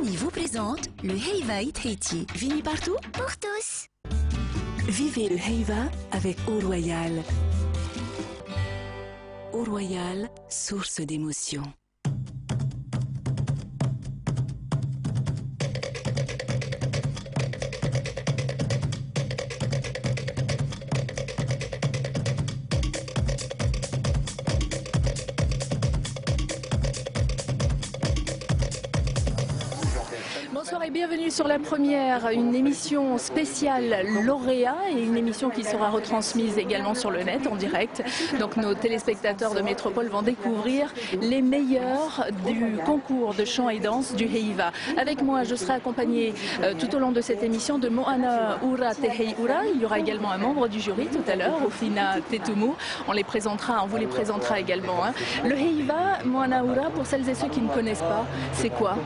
Vini vous présente le Heiva Tahiti. Vini partout pour tous. Vivez le Heiva avec Eau Royale. Eau Royale, source d'émotion. Bonsoir et bienvenue sur La Première, une émission spéciale lauréat et une émission qui sera retransmise également sur le net en direct. Donc nos téléspectateurs de Métropole vont découvrir les meilleurs du concours de chant et danse du Heiva. Avec moi, je serai accompagnée tout au long de cette émission de Moana Ura Tehei Ura. Il y aura également un membre du jury tout à l'heure, Ofina Tetumu. On vous les présentera également. Le Heiva, Moana Ura, pour celles et ceux qui ne connaissent pas, c'est quoi?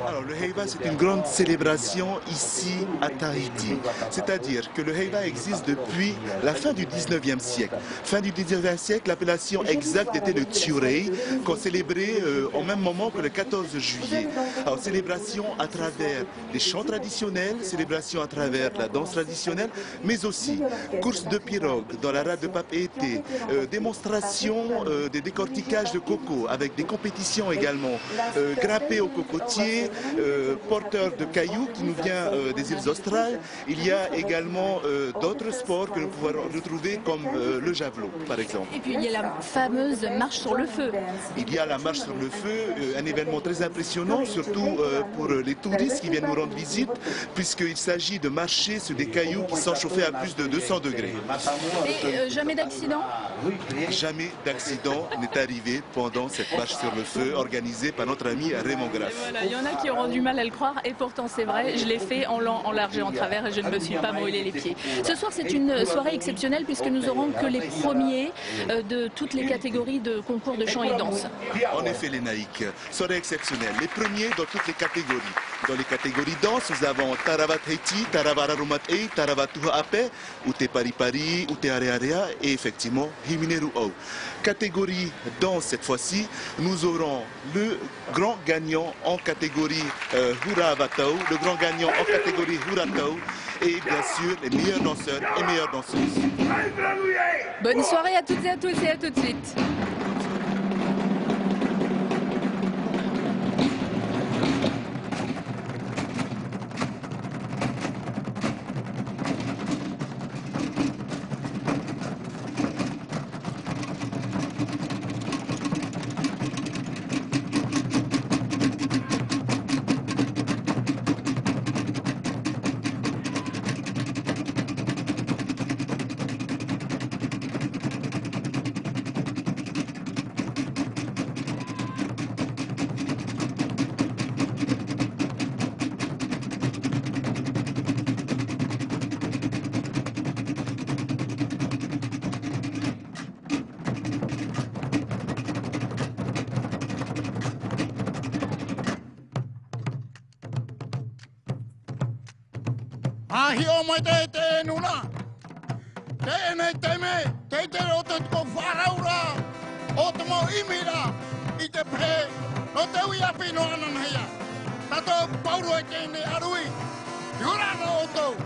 Alors le Heiva, c'est une grande célébration ici à Tahiti. C'est-à-dire que le Heiva existe depuis la fin du 19e siècle. Fin du 19e siècle, l'appellation exacte était le Tiurei, qu'on célébrait au même moment que le 14 juillet. Alors célébration à travers les chants traditionnels, célébration à travers la danse traditionnelle, mais aussi course de pirogue dans la rade de Papeete, démonstration des décorticages de coco avec des compétitions également, grappé au cocotier, porteur de cailloux qui nous vient des îles australes. Il y a également d'autres sports que nous pouvons retrouver comme le javelot par exemple. Et puis il y a la fameuse marche sur le feu. Il y a la marche sur le feu, un événement très impressionnant, surtout pour les touristes qui viennent nous rendre visite, puisqu'il s'agit de marcher sur des cailloux qui sont chauffés à plus de 200 degrés. Et jamais d'accident? Jamais d'accident n'est arrivé pendant cette marche sur le feu organisée par notre ami Raymond Graff. Voilà, il y en a qui auront du mal à le croire et pourtant c'est vrai, je l'ai fait en long, en large et en travers et je ne me suis pas brûlé les pieds. Ce soir c'est une soirée exceptionnelle puisque nous aurons que les premiers de toutes les catégories de concours de chant et danse. En effet les naïcs, soirée exceptionnelle, les premiers dans toutes les catégories. Dans les catégories danse, nous avons Taravat Heiti, Taravat Arumat Ei, Taravat Tuha Ape, Ute Pari Pari, Ute Are Area et effectivement Himineru O. Catégorie danse cette fois-ci, nous aurons le grand gagnant en catégorie Hura Vatau, le grand gagnant en catégorie Huratau et bien sûr les meilleurs danseurs et meilleures danseuses. Bonne soirée à toutes et à tous et à tout de suite. Ahio mai te nuna. Te me, te roto ko faraura. O te mo imira, I te pe, no te uia pino ana mea. Tato pauru e kene arui. Yura no oto.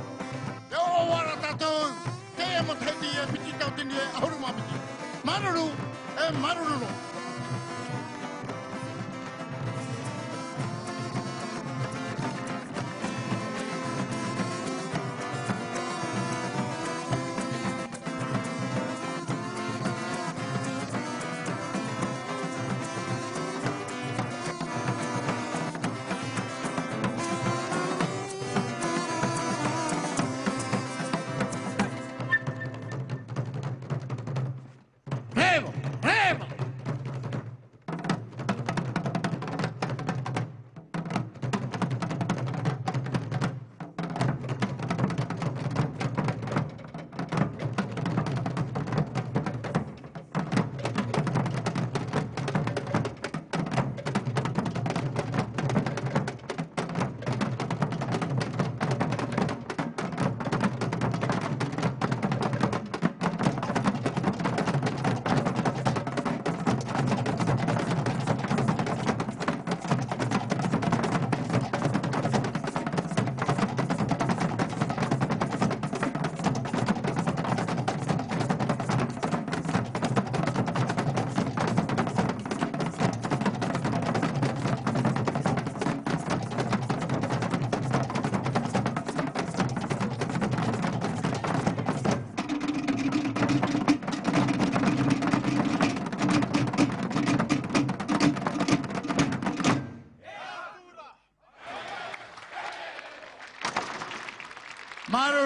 Te o wara tato, te e mo te di e piti tau tini e auru ma piti. Maruru, e maruru no.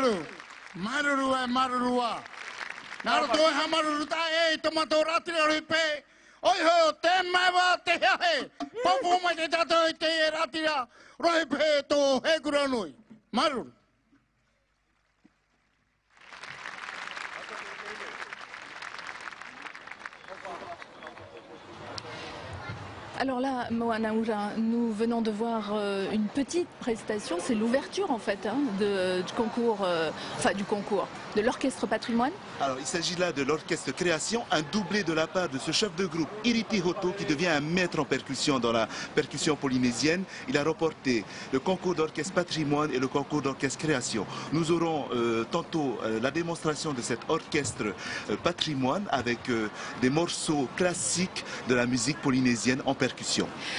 maruru. Maruru e marurua. Naro toi ha maruru ta e tomato ratira ripe. Oi ho te mawa te hae. Popo mai te tato e te e ratira. Ripe to he kuranui. Maruru. Alors là, Moana Oura, nous venons de voir une petite prestation, c'est l'ouverture en fait du concours, de l'Orchestre Patrimoine. Alors il s'agit là de l'orchestre création, un doublé de la part de ce chef de groupe Iriti Hoto qui devient un maître en percussion dans la percussion polynésienne. Il a remporté le concours d'orchestre Patrimoine et le concours d'orchestre création. Nous aurons tantôt la démonstration de cet orchestre Patrimoine avec des morceaux classiques de la musique polynésienne en percussion.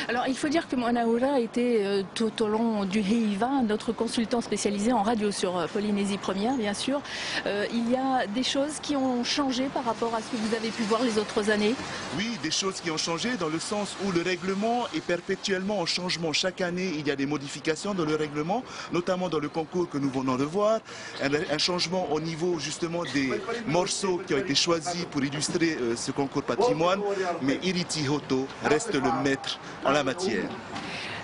Alors il faut dire que Moana Oura a été tout au long du Heiva, notre consultant spécialisé en radio sur Polynésie Première bien sûr. Il y a des choses qui ont changé par rapport à ce que vous avez pu voir les autres années? Oui, des choses qui ont changé dans le sens où le règlement est perpétuellement en changement. Chaque année, il y a des modifications dans le règlement, notamment dans le concours que nous venons de voir. Un changement au niveau justement des morceaux qui ont été choisis pour illustrer ce concours patrimoine. Mais Iriti Hoto reste le maître en la matière.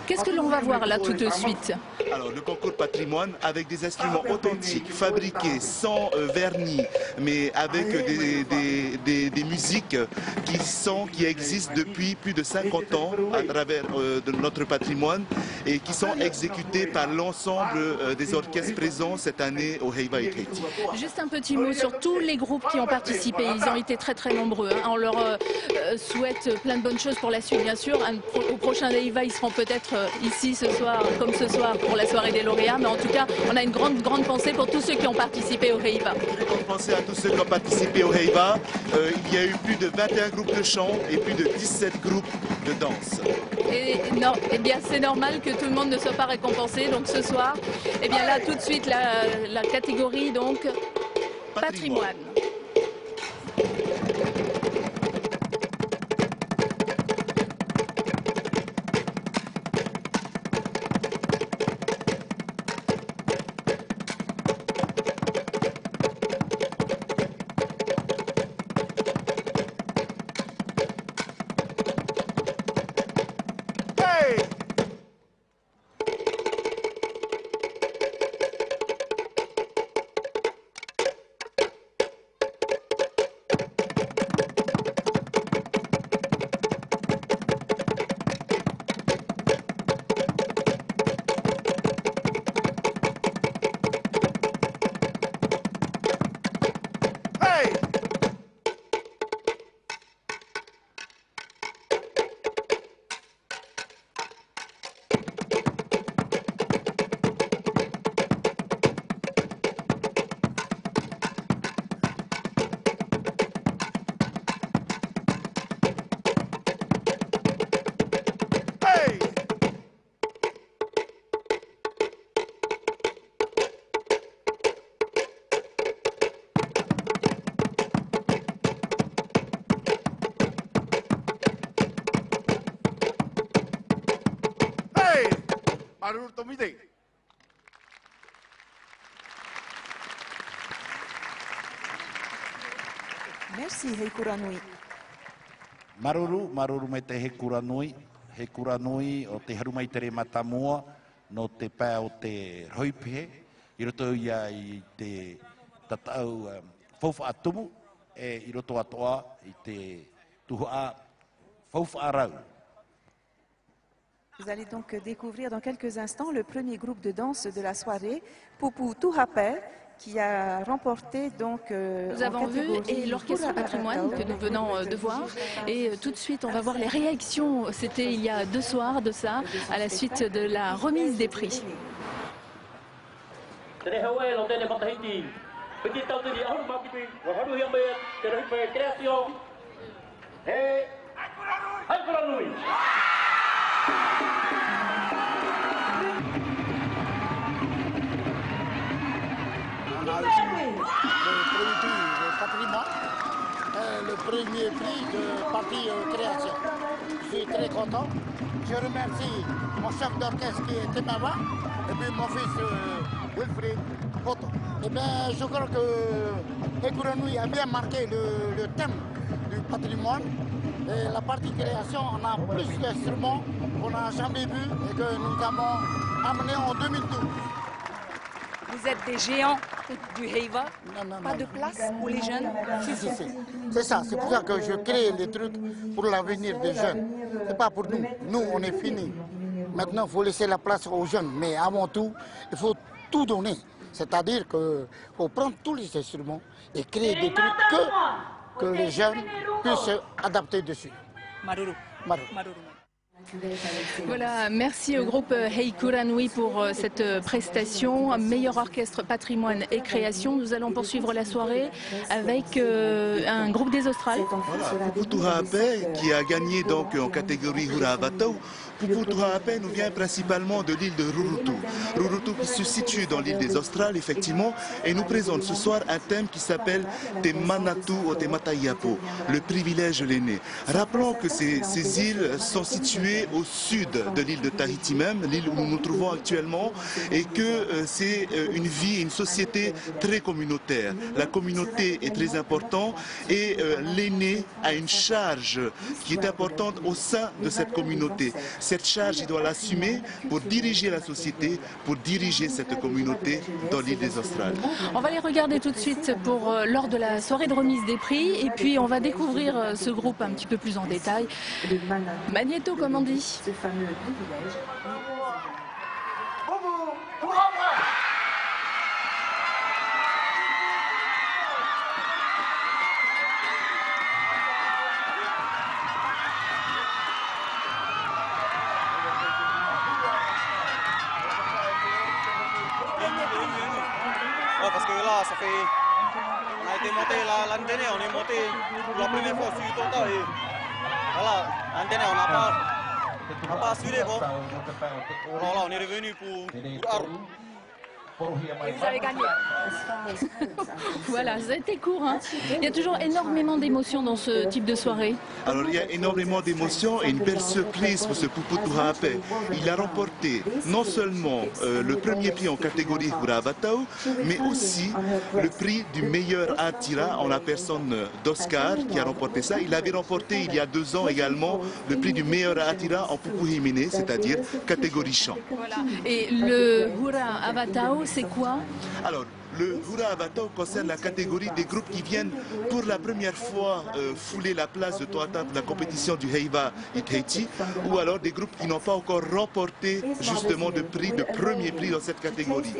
Qu'est-ce que l'on va voir là tout de suite? Alors le concours patrimoine avec des instruments authentiques, fabriqués sans vernis, mais avec des musiques qui existent depuis plus de 50 ans à travers de notre patrimoine et qui sont exécutées par l'ensemble des orchestres présents cette année au Heiva et Tahiti. Juste un petit mot sur tous les groupes qui ont participé. Ils ont été très très nombreux. On leur souhaite plein de bonnes choses pour la suite bien sûr. Au prochain Heiva, ils seront peut-être ici ce soir, comme ce soir pour la soirée des lauréats, mais en tout cas on a une grande pensée pour tous ceux qui ont participé au Heiva. Une grande pensée à tous ceux qui ont participé au Heiva. Il y a eu plus de 21 groupes de chant et plus de 17 groupes de danse. Et bien c'est normal que tout le monde ne soit pas récompensé, donc ce soir, et bien là tout de suite la catégorie donc patrimoine. Merci, Heikuranui. Maruru me te Heikuranui. Heikuranui o te harumai tere matamua no te pā o te roipehe. I roto ia i te tatau faufa atumu e i roto atoa i te tuhua faufa arau. Vous allez donc découvrir dans quelques instants le premier groupe de danse de la soirée, Pupu Tuhape, qui a remporté donc nous avons vu et l'orchestre patrimoine que nous venons de voir et tout de suite on va voir les réactions. C'était il y a 2 soirs de ça à la suite de la remise des prix. Le premier prix de partie création. Je suis très content. Je remercie mon chef d'orchestre qui était là-bas et puis mon fils Wilfried Poto. Eh bien, je crois que Hekuranui a bien marqué le thème du patrimoine. Et la partie création, on a plus d'instruments qu'on n'a jamais vus et que nous avons amenés en 2012. Vous êtes des géants du Heiva. Pas de place pour les jeunes. Si. C'est ça, c'est pour ça que je crée les trucs pour l'avenir des jeunes. C'est pas pour nous. Nous, on est finis. Maintenant, il faut laisser la place aux jeunes. Mais avant tout, il faut tout donner. C'est-à-dire qu'il faut prendre tous les instruments et créer des trucs que les jeunes puissent adapter dessus. Maruru. Voilà, merci au groupe Hekuranui pour cette prestation. Meilleur orchestre, patrimoine et création. Nous allons poursuivre la soirée avec un groupe des Australes. Voilà, Pupu Tuhape qui a gagné donc en catégorie Hura Avatau. Pupu Tuhape nous vient principalement de l'île de Rurutu. Rurutu qui se situe dans l'île des Australes, effectivement, et nous présente ce soir un thème qui s'appelle Te Manatu o Te Mataiapo, le privilège de l'aîné. Rappelons que ces îles sont situées au sud de l'île de Tahiti même, l'île où nous nous trouvons actuellement, et que c'est une vie, une société très communautaire. La communauté est très importante et l'aîné a une charge qui est importante au sein de cette communauté. Cette charge, il doit l'assumer pour diriger la société, pour diriger cette communauté dans l'île des Australes. On va les regarder tout de suite lors de la soirée de remise des prix et puis on va découvrir ce groupe un petit peu plus en détail. Magnéto, comme on dit. Ce fameux privilège. Parce que là, ça fait... On a été monté l'année dernière, on est monté pour la première fois sur Tonta et voilà, l'année dernière on n'a pas assuré quoi. Alors là, on est revenu pour Aru. Et vous avez gagné. Voilà, ça a été court. Hein. Il y a toujours énormément d'émotions dans ce type de soirée. Alors il y a énormément d'émotions et une belle surprise pour ce Pupu Tuhape. Il a remporté non seulement le premier prix en catégorie Hura Avatau, mais aussi le prix du meilleur Atira en la personne d'Oscar qui a remporté ça. Il avait remporté il y a 2 ans également le prix du meilleur Atira en Pupu Himene, c'est-à-dire catégorie chant. Voilà. Et le Hura Avatau, c'est quoi? Alors, le Hura Avatau concerne la catégorie des groupes qui viennent pour la première fois fouler la place de Toata pour la compétition du Heiva Itaiti, ou alors des groupes qui n'ont pas encore remporté justement de premier prix dans cette catégorie.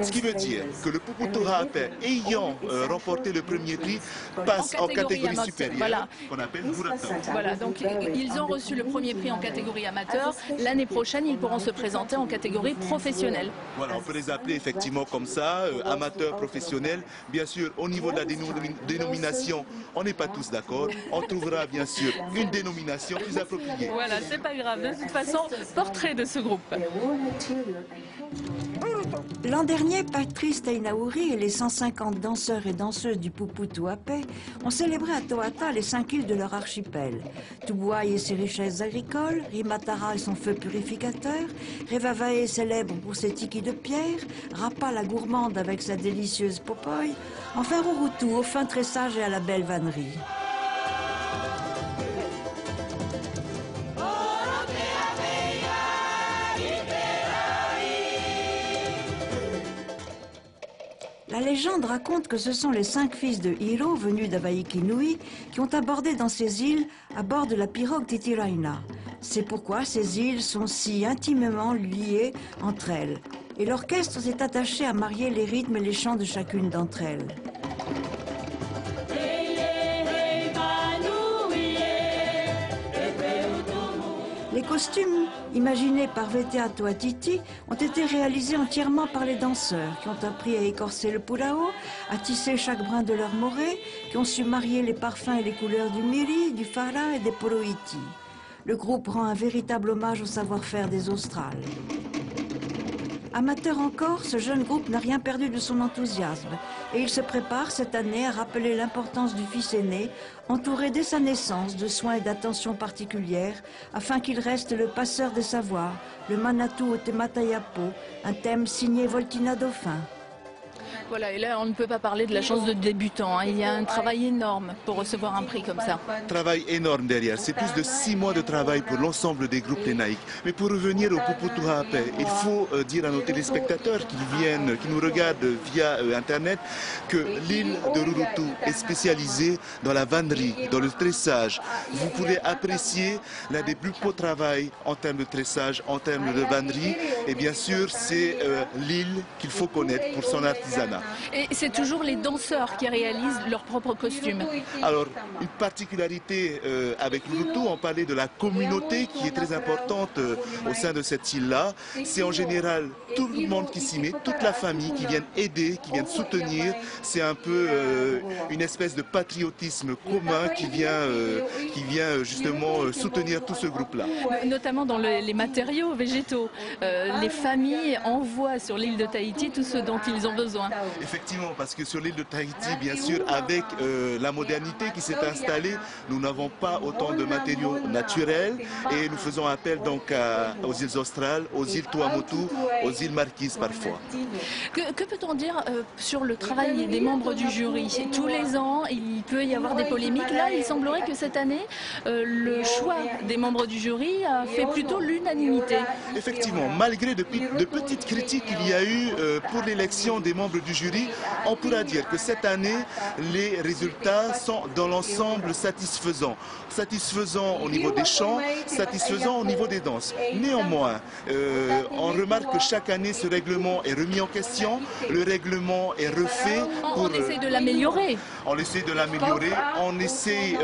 Ce qui veut dire que le Pupu Tuhape, ayant remporté le premier prix, passe en catégorie supérieure, voilà, qu'on appelle Huratau. Voilà, donc ils ont reçu le premier prix en catégorie amateur. L'année prochaine, ils pourront se présenter en catégorie professionnelle. Voilà, on peut les appeler effectivement comme ça, amateurs, professionnels. Bien sûr, au niveau de la dénomination, on n'est pas tous d'accord. On trouvera bien sûr une dénomination plus appropriée. Voilà, c'est pas grave. De toute façon, portrait de ce groupe. L'an dernier, Patrice Tainaouri et les 150 danseurs et danseuses du Pupu Tuhape ont célébré à Toata les 5 îles de leur archipel. Tubuai et ses richesses agricoles, Rimatara et son feu purificateur, Revavae célèbre pour ses tikis de pierre, Rapa la gourmande avec sa délicieuse popoy, enfin Rurutu au fin tressage et à la belle vannerie. La légende raconte que ce sont les 5 fils de Hiro venus d'Avaiki-Nui qui ont abordé dans ces îles à bord de la pirogue Titiraina. C'est pourquoi ces îles sont si intimement liées entre elles. Et l'orchestre s'est attaché à marier les rythmes et les chants de chacune d'entre elles. Les costumes, imaginés par Vetea Toatiti, ont été réalisés entièrement par les danseurs, qui ont appris à écorcer le pulao, à tisser chaque brin de leur moré, qui ont su marier les parfums et les couleurs du miri, du fara et des poroiti. Le groupe rend un véritable hommage au savoir-faire des Australes. Amateur encore, ce jeune groupe n'a rien perdu de son enthousiasme. Et il se prépare cette année à rappeler l'importance du fils aîné, entouré dès sa naissance de soins et d'attention particulières, afin qu'il reste le passeur des savoirs, le Manatu o te Matayapo, un thème signé Voltina Dauphin. Voilà, et là, on ne peut pas parler de la chance de débutant. Hein. Il y a un travail énorme pour recevoir un prix comme ça. Travail énorme derrière. C'est plus de 6 mois de travail pour l'ensemble des groupes Tenaïk. Mais pour revenir au Pupu Tuhape, il faut dire à nos téléspectateurs qui nous regardent via Internet, que l'île de Rurutu est spécialisée dans la vannerie, dans le tressage. Vous pourrez apprécier l'un des plus beaux travaux en termes de tressage, en termes de vannerie. Et bien sûr, c'est l'île qu'il faut connaître pour son artisanat. Et c'est toujours les danseurs qui réalisent leurs propres costumes. Alors, une particularité avec Rurutu, on parlait de la communauté qui est très importante au sein de cette île-là. C'est en général tout le monde qui s'y met, toute la famille qui vient aider, qui vient soutenir. C'est un peu une espèce de patriotisme commun qui vient justement soutenir tout ce groupe-là. Notamment dans les matériaux végétaux. Les familles envoient sur l'île de Tahiti tout ce dont ils ont besoin. Effectivement, parce que sur l'île de Tahiti, bien sûr, avec la modernité qui s'est installée, nous n'avons pas autant de matériaux naturels et nous faisons appel donc aux îles australes, aux îles Tuamotu, aux îles Marquises parfois. Que peut-on dire sur le travail des membres du jury? Tous les ans, il peut y avoir des polémiques. Là, il semblerait que cette année, le choix des membres du jury a fait plutôt l'unanimité. Effectivement, malgré de petites critiques qu'il y a eu pour l'élection des membres du jury, on pourra dire que cette année, les résultats sont dans l'ensemble satisfaisants. Satisfaisants au niveau des chants, satisfaisants au niveau des danses. Néanmoins, on remarque que chaque année, ce règlement est remis en question, le règlement est refait. On essaie de l'améliorer. On essaie de l'améliorer, on essaie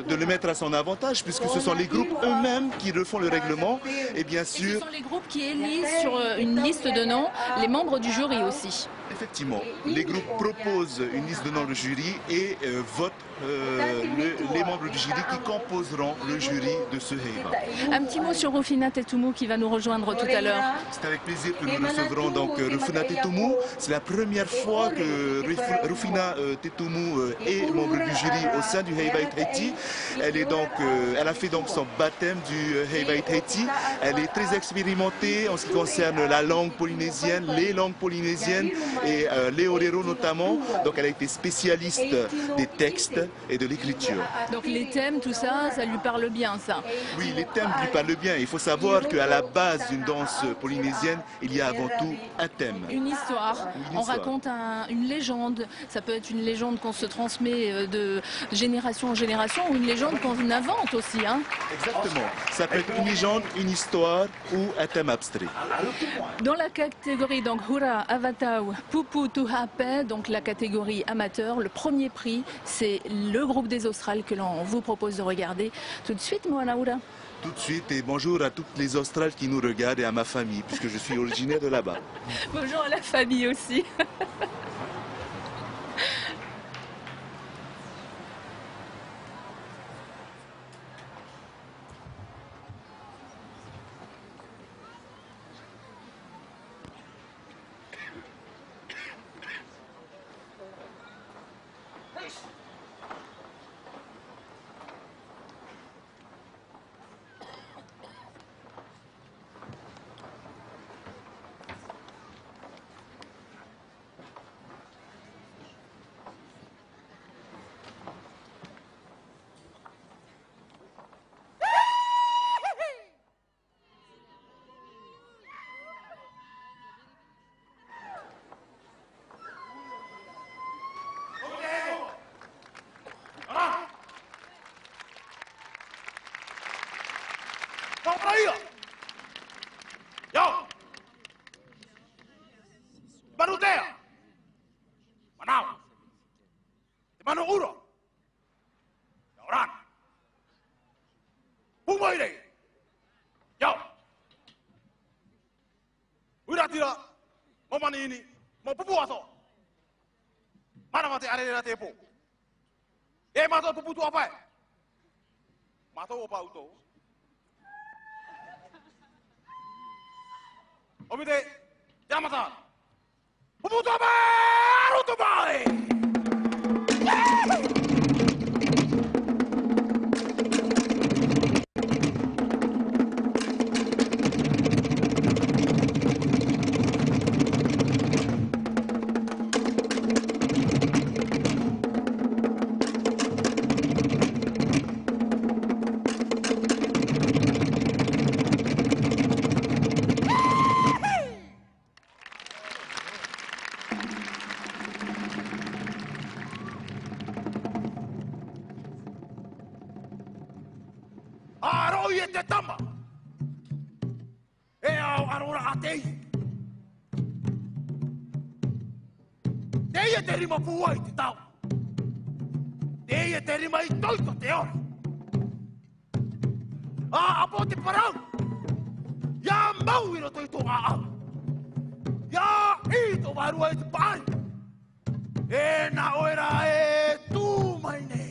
de le mettre à son avantage, puisque ce sont les groupes eux-mêmes qui refont le règlement. Et bien sûr... Ce sont les groupes qui élisent sur une liste de noms les membres du jury aussi. Effectivement, les groupes proposent une liste de noms de jury et votent les membres du jury qui composeront le jury de ce Heiva. Un petit mot sur Rufina Tetumu qui va nous rejoindre tout à l'heure. C'est avec plaisir que nous recevrons donc Rufina Tetumu. C'est la première fois que Rufina Tetumu est membre du jury au sein du Heiva Tahiti. Elle a fait donc son baptême du Heiva Tahiti. Elle est très expérimentée en ce qui concerne la langue polynésienne, les langues polynésiennes et les orero notamment. Donc elle a été spécialiste des textes et de l'écriture. Donc les thèmes, tout ça, ça lui parle bien, ça? Oui, les thèmes lui parlent bien. Il faut savoir qu'à la base d'une danse polynésienne, il y a avant tout un thème. Une histoire. On raconte une légende. Ça peut être une légende qu'on se transmet de génération en génération ou une légende qu'on invente aussi. Hein. Exactement. Ça peut être une légende, une histoire ou un thème abstrait. Dans la catégorie donc Hura Avatau Pupu Tuhape, donc la catégorie amateur, le premier prix, c'est le groupe des Australes que l'on vous propose de regarder tout de suite, Moana Hura. Tout de suite et bonjour à toutes les Australes qui nous regardent et à ma famille, puisque je suis originaire de là-bas. Bonjour à la famille aussi. Omide, Yamata, Pupu Tuhape! Aroto mai! Aroi te tama. E au arora atei. Teia te rima puai te tau. Teia te rima I toito te ora. A apo te parau. Ia mau iro toito a ama. Ia ito varua te pai. E na oera e tu mai nei.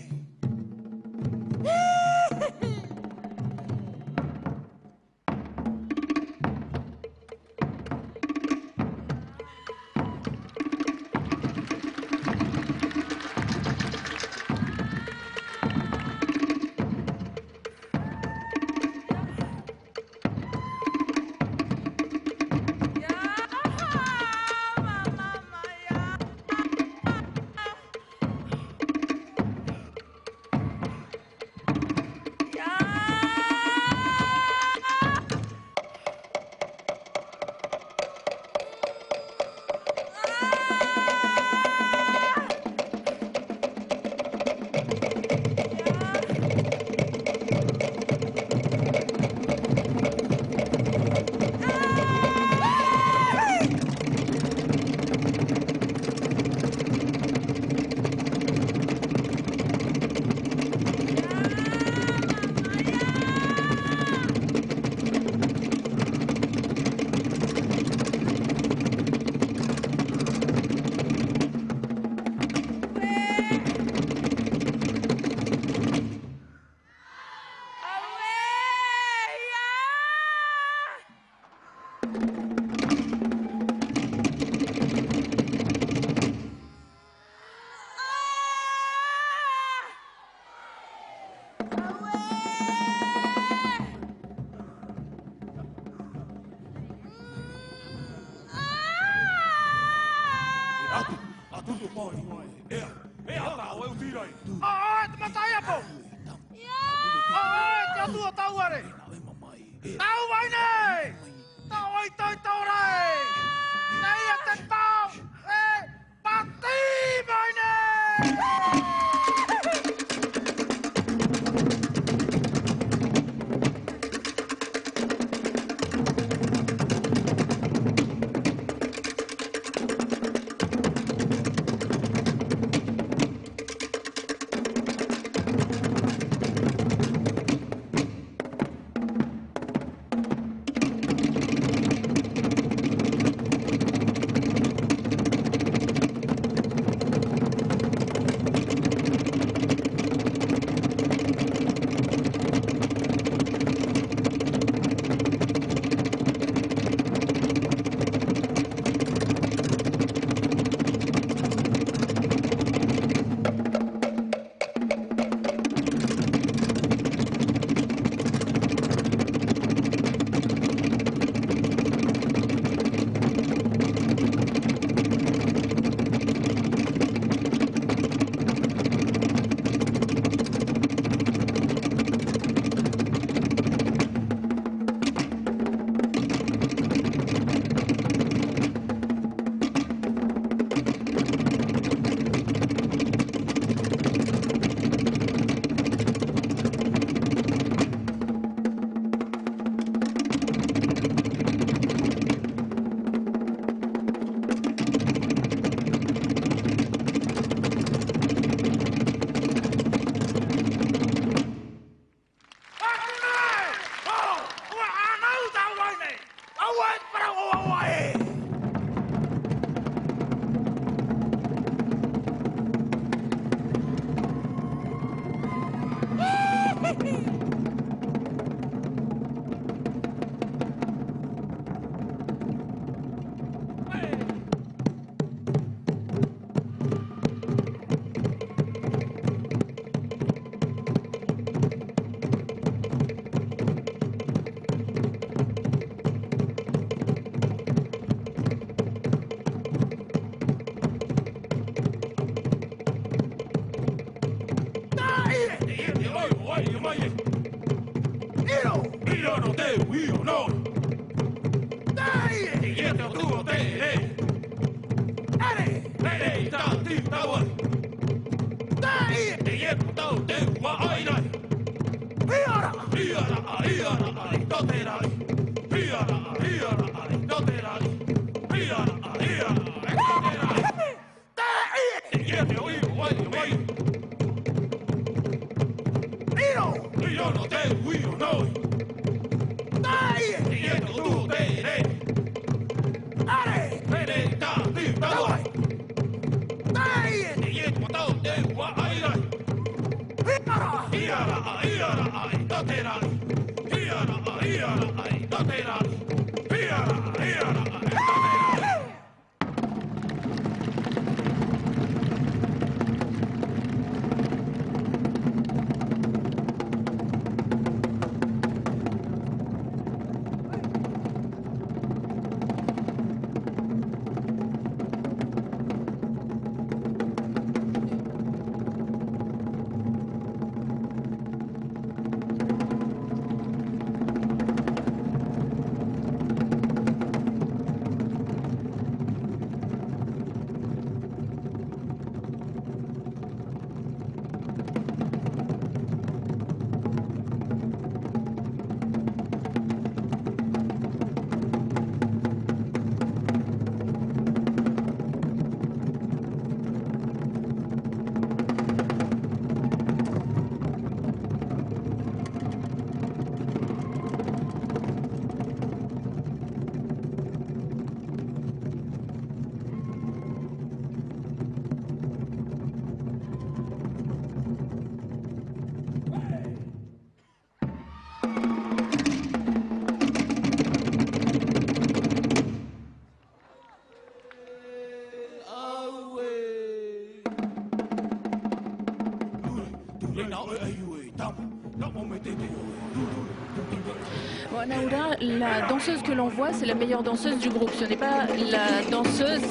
Bon, Naoura, la danseuse que l'on voit, c'est la meilleure danseuse du groupe. Ce n'est pas la danseuse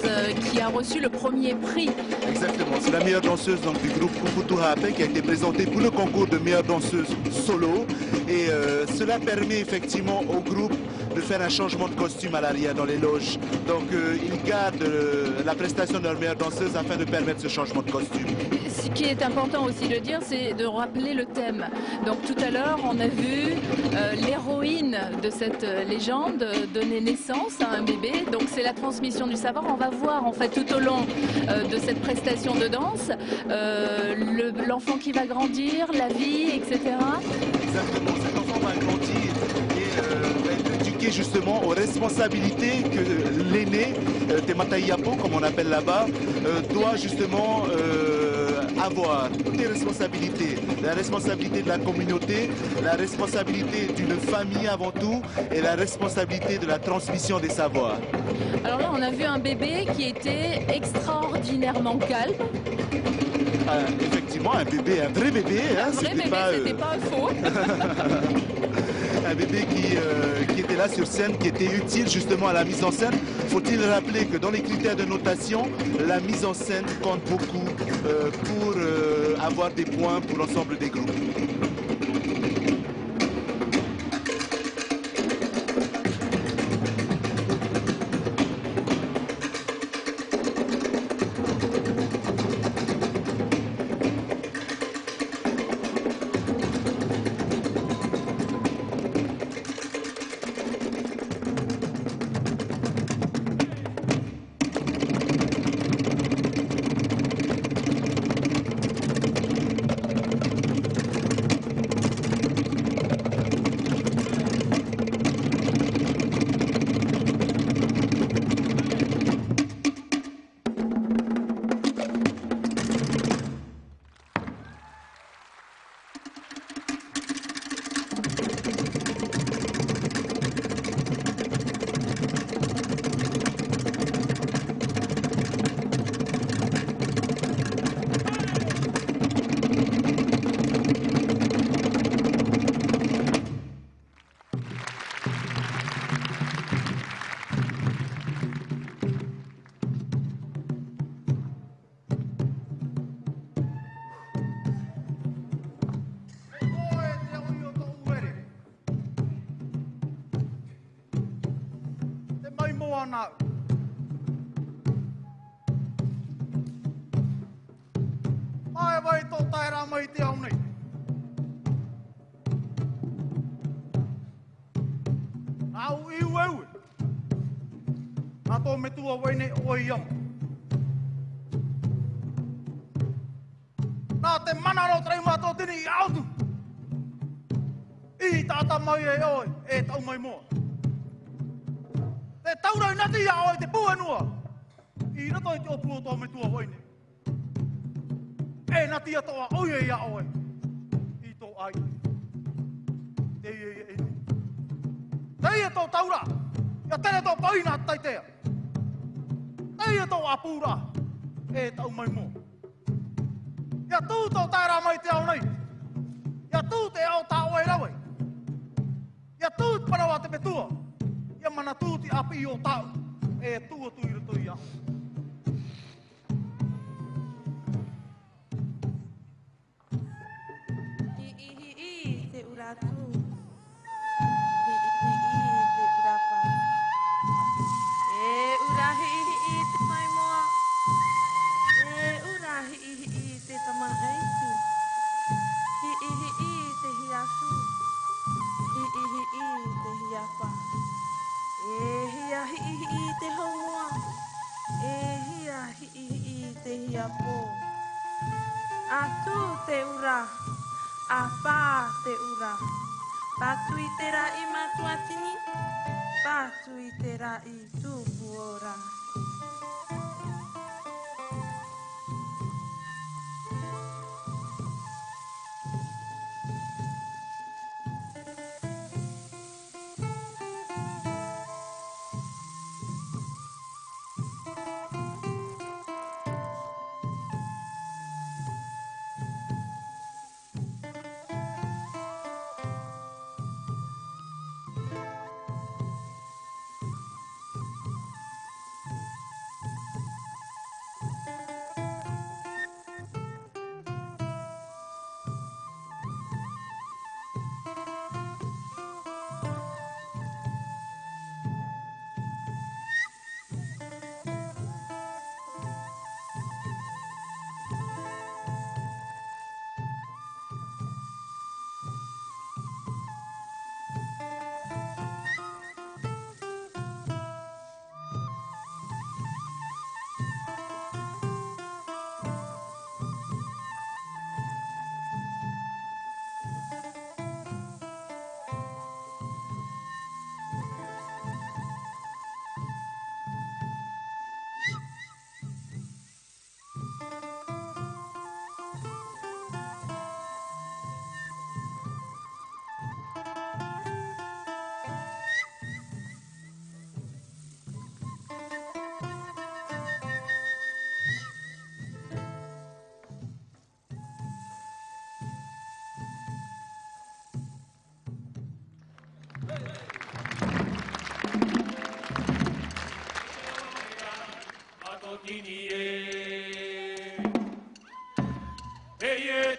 qui a reçu le premier prix. Exactement, c'est la meilleure danseuse donc, du groupe Puputu Ha'apai qui a été présentée pour le concours de meilleure danseuse solo. Et cela permet effectivement au groupe de faire un changement de costume à l'arrière dans les loges. Donc ils gardent la prestation de leur meilleure danseuse afin de permettre ce changement de costume. Ce qui est important aussi de dire, c'est de rappeler le thème. Donc tout à l'heure, on a vu l'héroïne de cette légende donner naissance à un bébé. Donc c'est la transmission du savoir. On va voir en fait tout au long de cette prestation de danse l'enfant qui va grandir, la vie, etc. Exactement, cet enfant va grandir et va être éduqué justement aux responsabilités que l'aîné, Te Yapo, comme on appelle là-bas, doit justement avoir. Toutes les responsabilités, la responsabilité de la communauté, la responsabilité d'une famille avant tout et la responsabilité de la transmission des savoirs. Alors là, on a vu un bébé qui était extraordinairement calme. Effectivement, un bébé, un vrai bébé. Un vrai bébé, c'était pas un faux. Un bébé qui était là sur scène, qui était utile justement à la mise en scène. Faut-il rappeler que dans les critères de notation, la mise en scène compte beaucoup pour avoir des points pour l'ensemble des groupes. ana. Ai vai tō taira mai te au nei. Au iu ewe. Nā tō me tua waine oi iam. Nā te manaro trei mātō tini i autu. I tāta mai e oi, e tau mai moa. Te taurau nati ia oi te puanua. I rato i te opua tō me tua waine. E nati a toa oi e ia oi. I tō ai. Te ie e ni. Te ie tō taura. Ia tere tō paina taitea. Te ie tō apura. E tau mai moa. Ia tū tō taira mai te au nei. Ia tū te au tā oe rawe. Ia tū te parawa te petua. Ia mana tū te api o tau. E tua tui rato ia. Te uratu. Te urapa. E urahi te mai moa. E urahi te tama eitu. Te hiasu. Te hiapa. E hia te homoa. E hia te hiapo. Atu te ura. A pā te ura. Pātu i te rai matuatini. Pātu i te rai tūpu ora.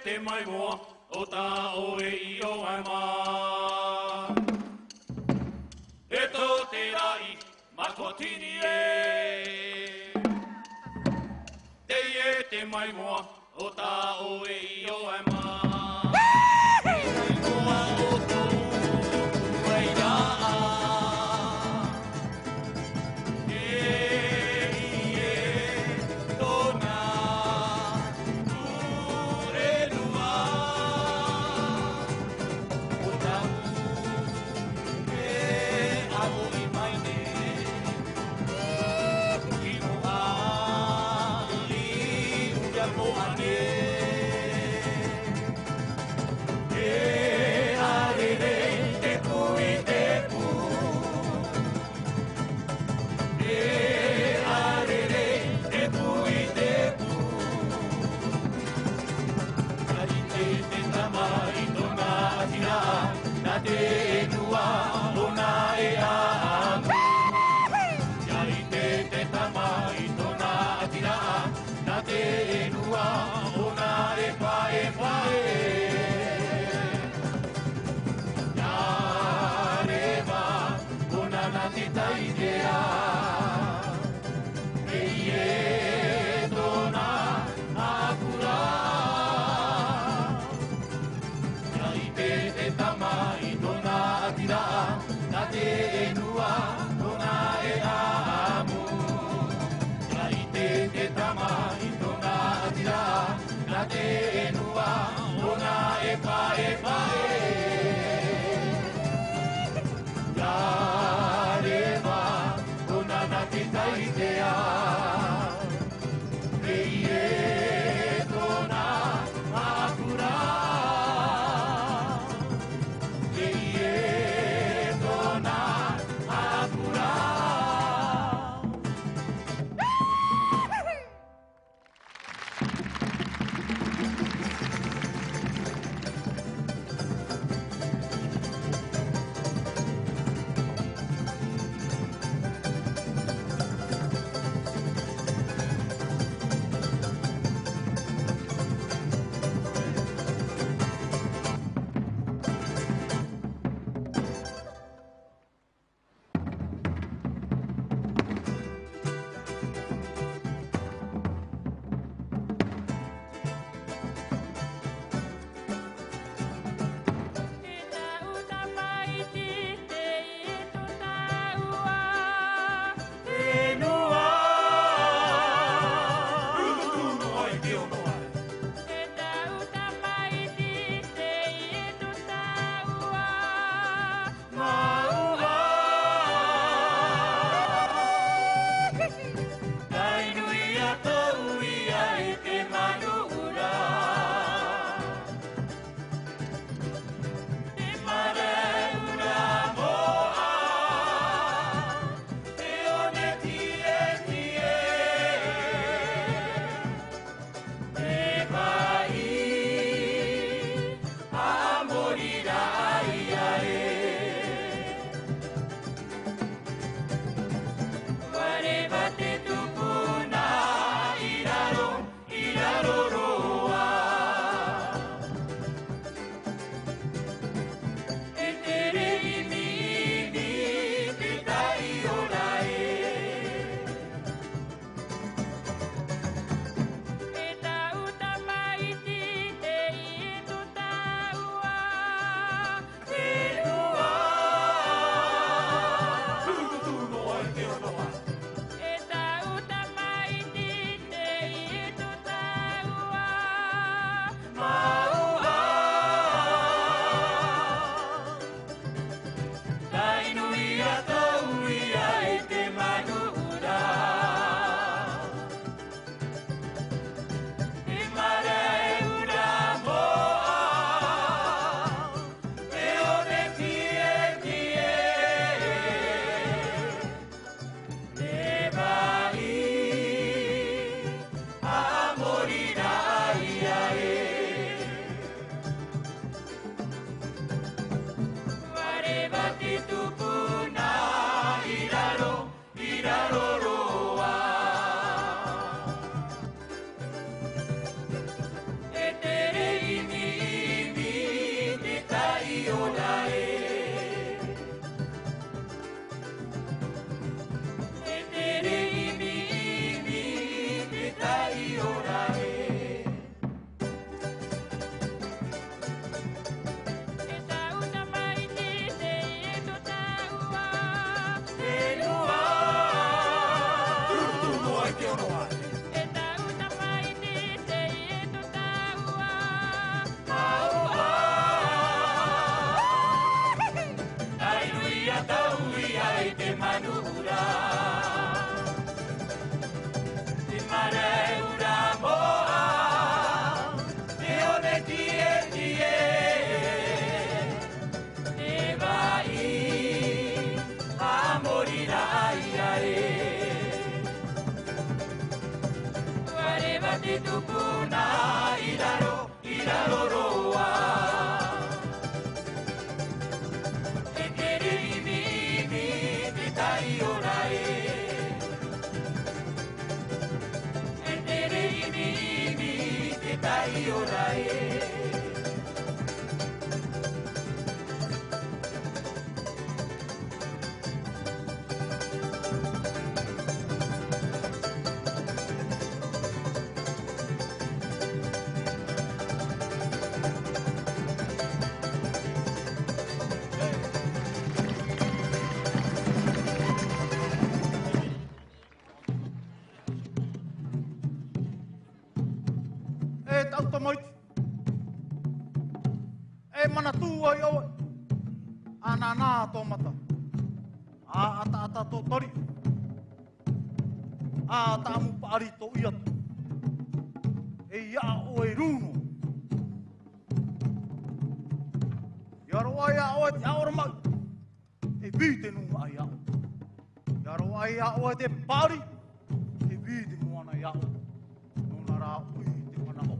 Te mai moa, o tā oe I o ai mā. E tō te rai, matua tini e. Te ie te mai moa, o tā oe I o ai mā. Moa o tō, wei rā. tau ia e te manura. Te mare ura moa, te one tie tie. Te vai a morira ai ai. Wareva te tupuna iraro roa. E te rimi te tai orai. E te rimi te tai orai. E tau tamoiti. E mana tū ai oe. Ana nā tō mata. A ata tō tori. A ata amu paari tō iatu. E ia oe rūno. Iaro ai a oe te aora mau. E vīte nunga ai a oe. Iaro ai a oe te paari. E vīte moana ai a oe. Nona rā ui te mana oe.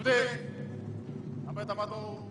Today, sampai tamato